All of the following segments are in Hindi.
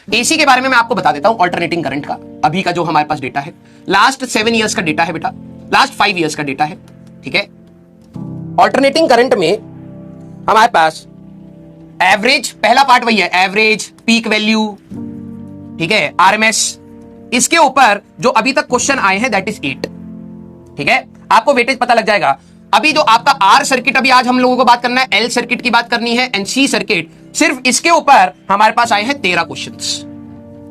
एसी के बारे में मैं आपको बता देता हूं, अल्टरनेटिंग करंट का अभी का जो हमारे पास डेटा है, लास्ट 7 ईयर्स का डेटा है बेटा, लास्ट 5 ईयर्स का डेटा है। ठीक है, अल्टरनेटिंग करंट में हमारे पास एवरेज, पहला पार्ट वही है, एवरेज, पीक वैल्यू, ठीक है, आरएमएस, इसके ऊपर जो अभी तक क्वेश्चन आए हैं दैट इज 8। ठीक है, आपको वेटेज पता लग जाएगा। अभी जो आपका आर सर्किट, अभी आज हम लोगों को बात करना है, एल सर्किट की बात करनी है, एंड सी सर्किट, सिर्फ इसके ऊपर हमारे पास आए हैं 13 क्वेश्चंस।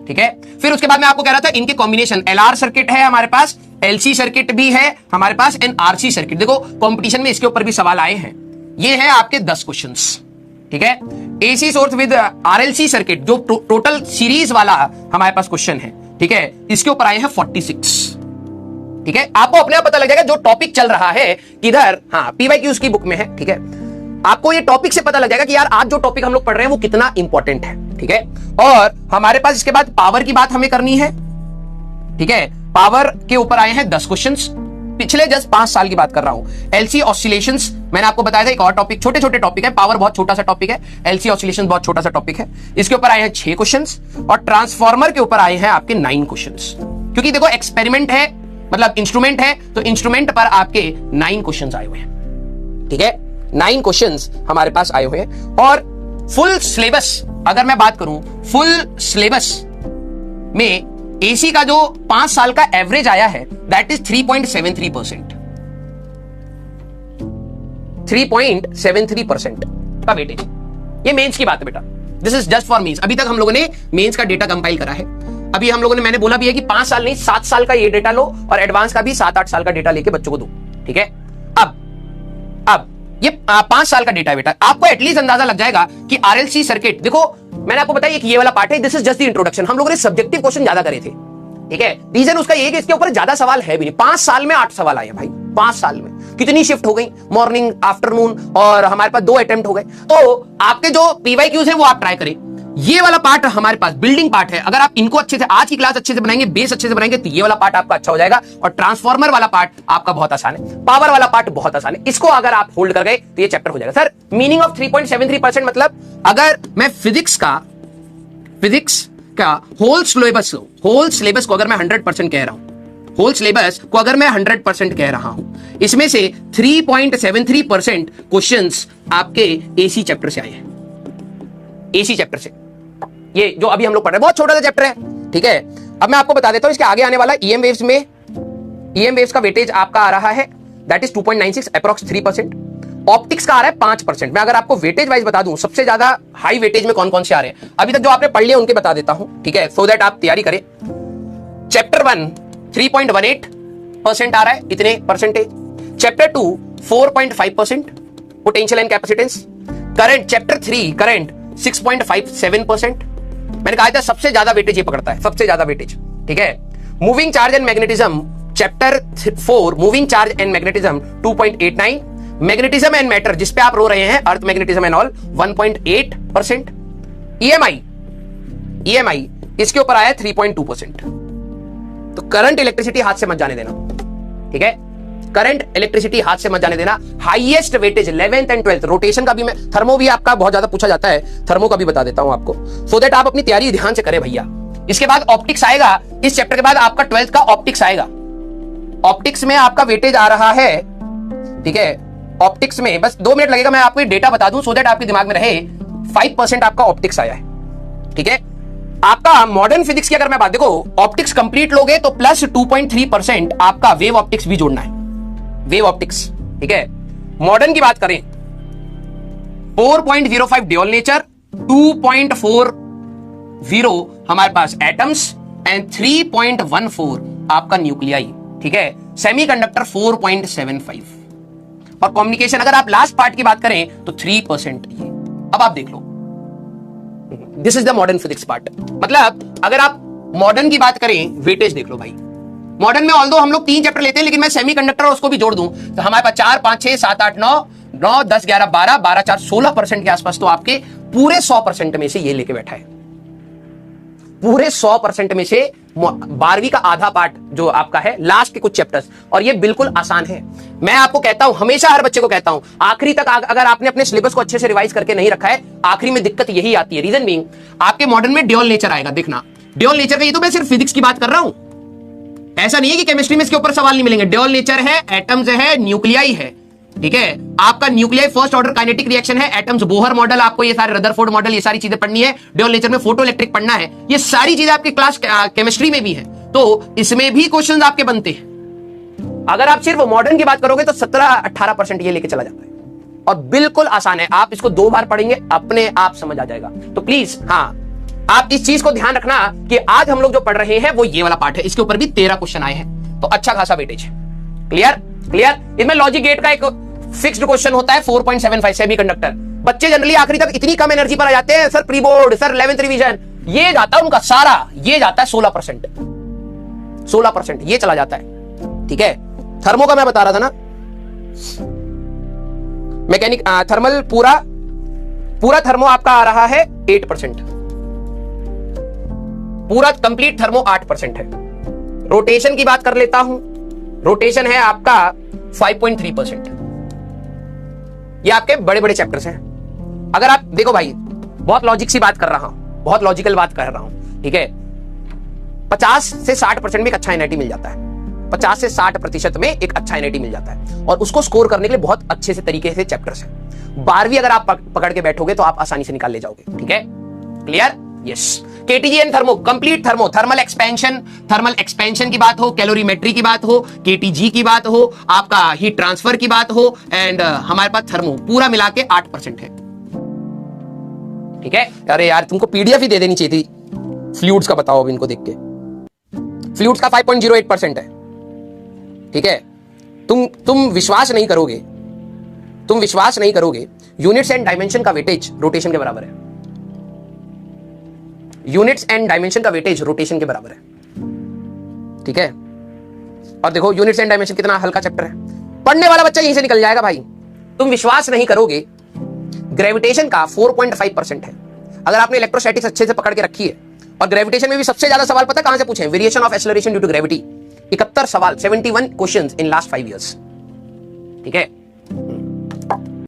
ठीक है, फिर उसके बाद मैं आपको कह रहा था इनके कॉम्बिनेशन, एलआर सर्किट है हमारे पास, एलसी सर्किट भी है हमारे पास, एंड आरसी सर्किट। देखो कंपटीशन में इसके ऊपर भी सवाल आए हैं। ये है आपके 10 क्वेश्चंस। ठीक है, AC source with RLC circuit, जो टोटल सीरीज वाला हमारे पास क्वेश्चन है, ठीक है, इसके ऊपर आए हैं 46। ठीक है, आपको अपने आप पता लग जाएगा जो टॉपिक चल रहा है किधर, हाँ पीवाईक्यूज की बुक में है। ठीक है, आपको ये टॉपिक से पता लग जाएगा कि यार आज जो टॉपिक हम लोग पढ़ रहे हैं वो कितना इंपॉर्टेंट है। ठीक है, और हमारे पास इसके बाद पावर की बात हमें करनी है। ठीक है, पावर के ऊपर आए हैं 10 क्वेश्चंस, पिछले जस्ट 5 साल की बात कर रहा हूं। एलसी ऑसिलेशंस मैंने आपको बताया था, एक और टॉपिक, छोटे छोटे टॉपिक है, पावर बहुत छोटा सा टॉपिक है, एलसी ऑसिलेशंस बहुत छोटा सा टॉपिक है, इसके ऊपर आए हैं 6 क्वेश्चंस, और ट्रांसफार्मर के ऊपर आए हैं आपके 9 क्वेश्चंस। क्योंकि देखो एक्सपेरिमेंट है, मतलब इंस्ट्रूमेंट है, तो इंस्ट्रूमेंट पर आपके 9 क्वेश्चंस आए हुए हैं। ठीक है, 9 क्वेश्चंस हमारे पास आए हुए हैं। और फुल सिलेबस अगर मैं बात करूं, फुल सिलेबस में एसी का जो 5 साल का एवरेज आया है दैट इज 3.73%। 3.73% का वेटेज। ये मेंस की बात है बेटा, this is just for mains. अभी तक हम लोगों ने मेंस का डेटा कंपाइल करा है। अभी हम लोगों ने, मैंने बोला भी है कि 5 साल नहीं 7 साल का ये डेटा लो, और एडवांस का भी 7-8 साल का डेटा लेके बच्चों को दो। ठीक है, अब ये 5 साल का डेटा है बेटा, आपको एटलीस्ट अंदाजा लग जाएगा कि आरएलसी सर्किट, देखो मैंने आपको बताया कि ये वाला पार्ट है, this is just the introduction. हम लोगों ने सब्जेक्टिव क्वेश्चन ज्यादा करे थे। ठीक है, रीजन उसका ये है कि इसके ऊपर ज्यादा सवाल है भी नहीं। 5 साल में 8 सवाल आए भाई, 5 साल में कितनी शिफ्ट हो गई, मॉर्निंग, आफ्टरनून, और हमारे पास 2 अटेम्प्ट हो गए। तो आपके जो पीवाईक्यूज है वो आप ट्राई करें। ये वाला पार्ट हमारे पास बिल्डिंग पार्ट है, अगर आप इनको अच्छे से, आज की क्लास अच्छे से बनाएंगे, बेस अच्छे से बनाएंगे, तो ये वाला पार्ट आपका अच्छा हो जाएगा। और ट्रांसफार्मर वाला पार्ट आपका बहुत आसान है, पावर वाला पार्ट बहुत आसान है। इसको अगर आप होल्ड कर गए तो ये चैप्टर हो जाएगा। सर मीनिंग ऑफ 3.73% मतलब, अगर मैं फिजिक्स का होल सिलेबस को अगर मैं 100% कह रहा हूं, होल सिलेबस को अगर मैं 100% कह रहा हूं, इसमें से 3.73% क्वेश्चंस आपके एसी चैप्टर से आए हैं। एसी चैप्टर से, ये जो अभी हम लोग पढ़ रहे हैं बहुत छोटा सा चैप्टर है। ठीक है, अब मैं आपको बता देता हूं इसके आगे आने वाला ईएम वेव्स में, ईएम वेव्स का वेटेज आपका आ रहा है दैट इज 2.96, अप्रॉक्स 3%। ऑप्टिक्स का आ रहा है 5%। मैं अगर आपको वेटेज वाइज बता दूं, सबसे ज्यादा हाई वेटेज में कौन कौन से आ रहे हैं अभी तक जो आपने पढ़ लिया उनके बता देता हूं। ठीक है, सो दैट आप तैयारी करें। चैप्टर 1 3.18% आ रहा है, इतने percentage. Chapter 2 4.5% potential and capacitance. Current chapter 3 current 6.57%। मैंने कहा था सबसे ज्यादा वेटेज ये पकड़ता है, सबसे ज्यादा वेटेज। ठीक है, moving charge and magnetism chapter 4 moving charge and magnetism 2.89। Magnetism and matter जिसपे आप रो रहे हैं, अर्थ मैग्नेटिज्म एंड ऑल 1.8%। ईएमआई इसके ऊपर आया 3.2%। तो करंट इलेक्ट्रिसिटी हाथ से मत जाने देना। ठीक है, करंट इलेक्ट्रिसिटी हाथ से मत जाने देना। Highest weightage 11th and 12th, rotation का भी मैं, थर्मो भी आपका बहुत ज्यादा पूछा जाता है, थर्मो का भी बता देता हूं आपको, सो दैट आप अपनी तैयारी ध्यान से करें भैया। इसके बाद ऑप्टिक्स आएगा, इस चैप्टर के बाद आपका 12th का ऑप्टिक्स आएगा। ऑप्टिक्स में आपका वेटेज आ रहा है, ठीक है, ऑप्टिक्स में बस 2 मिनट लगेगा, मैं आपको डेटा बता दूं सो दैट आपके दिमाग में रहे। 5% आपका ऑप्टिक्स आया है। ठीक है, आपका मॉडर्न फिजिक्स की अगर मैं बात, देखो ऑप्टिक्स कंप्लीट लोगे तो प्लस 2.3% आपका वेव ऑप्टिक्स भी जोड़ना है, वेव ऑप्टिक्स। ठीक है, मॉडर्न की बात करें 4.05 ड्यूल नेचर, 2.40 हमारे पास एटम्स एंड 3.14 आपका न्यूक्लियाई। ठीक है, सेमीकंडक्टर 4.75 और कम्युनिकेशन अगर आप लास्ट पार्ट की बात करें तो 3% ये। अब आप देख लो, this is the modern physics part. मतलब अगर आप मॉडर्न की बात करें, वेटेज देख लो भाई। मॉडर्न में ऑल्दो हम लोग 3 चैप्टर लेते हैं, लेकिन मैं सेमीकंडक्टर और उसको भी जोड़ दूं तो हमारे पास 4, 5, 6, 7, 8, 9, 10, 11, 12, 4, 16% के आसपास, तो आपके पूरे 100% में से ये लेके बैठा है। पूरे 100% में से 12वीं का आधा पार्ट जो आपका है, लास्ट के कुछ चैप्टर्स, और ये बिल्कुल आसान है। मैं आपको कहता हूं, हमेशा हर बच्चे को कहता हूं, आखिरी तक अगर आपने अपने सिलेबस को अच्छे से रिवाइज करके नहीं रखा है, आखिरी में दिक्कत यही आती है। रीजन बीइंग, आपके मॉडर्न में ड्यूअल नेचर आएगा। देखना, ड्यूअल नेचर का, ये तो मैं सिर्फ फिजिक्स की बात कर रहा हूं, ऐसा नहीं है कि केमिस्ट्री में इसके ऊपर सवाल नहीं मिलेंगे। ड्यूअल नेचर है, एटम्स है, न्यूक्लियाई है, ठीक है। आपका nuclei first order kinetic reaction है, एटम्स, बोहर मॉडल, आपको ये सारे रदरफोर्ड मॉडल, ये सारी चीजें पढ़नी है। ड्यूअल नेचर में फोटो इलेक्ट्रिक पढ़ना है, ये सारी चीजें आपकी क्लास केमिस्ट्री में भी है, तो इसमें भी क्वेश्चंस आपके बनते हैं। अगर आप सिर्फ मॉडर्न की बात करोगे तो 17-18% ये लेके चला जाता है, और बिल्कुल आसान है। आप इसको 2 बार पढ़ेंगे, अपने आप समझ आ जाएगा। तो प्लीज, हाँ, आप इस चीज को ध्यान रखना कि आज हम लोग जो पढ़ रहे हैं वो ये वाला पार्ट है, इसके ऊपर भी 13 क्वेश्चन आए हैं, तो अच्छा खासा वेटेज है। Clear clear. इसमें लॉजिक गेट का एक फिक्स्ड क्वेश्चन होता है 4.75 सेमीकंडक्टर। बच्चे जनरली आखिरी तक इतनी कम एनर्जी पर आ जाते हैं, sir pre board, sir 11th revision, ये जाता है उनका सारा, ये जाता है 16%, ये चला जाता है, ठीक है। थर्मो का मैं बता रहा था ना, मैकेनिक थर्मल, पूरा थर्मो आपका आ रहा है 8%, पूरा कंप्लीट थर्मो 8% है। रोटेशन की बात कर लेता हूं, रोटेशन है आपका 5.3%। ये आपके बड़े बड़े चैप्टर्स हैं। अगर आप देखो भाई, बहुत लॉजिक सी बात कर रहा हूं, बहुत लॉजिकल बात कर रहा हूं, ठीक है। 50 से 60% में एक अच्छा एनआईटी मिल जाता है, 50 से 60% में एक अच्छा एनआईटी मिल जाता है, और उसको स्कोर करने के लिए बहुत अच्छे से तरीके से चैप्टर्स हैं। 12वीं अगर आप पकड़ के बैठोगे तो आप आसानी से निकाल ले जाओगे, ठीक है। Clear, yes. KTGN thermo, complete thermo, thermal expansion की बात हो, कैलोरीमेट्री की बात हो, केटीजी की बात हो, आपका हीट ट्रांसफर की बात हो, एंड हमारे पास थर्मो पूरा मिला के 8% है, ठीक है। अरे यार, तुमको पीडीएफ ही दे देनी चाहिए थी फ्लूइड्स का, बताओ अब इनको देख के। फ्लूइड्स का 5.08% है, ठीक है। तुम विश्वास नहीं करोगे, यूनिट्स एंड डायमेंशन का वेटेज रोटेशन के बराबर है। यूनिट्स एंड डायमेंशन का वेटेज रोटेशन के बराबर है, ठीक है। और देखो, यूनिट्स एंड डायमेंशन कितना हल्का चैप्टर है, पढ़ने वाला बच्चा यहीं से निकल जाएगा भाई। तुम विश्वास नहीं करोगे, ग्रेविटेशन का 4.5% है। अगर आपने इलेक्ट्रोस्टैटिक्स अच्छे से पकड़ के रखी है, और ग्रेविटेशन में भी सबसे ज्यादा सवाल पता कहां से पूछे, variation of acceleration due to gravity, 71 सवाल, 71 क्वेश्चंस इन लास्ट 5 years, ठीक है।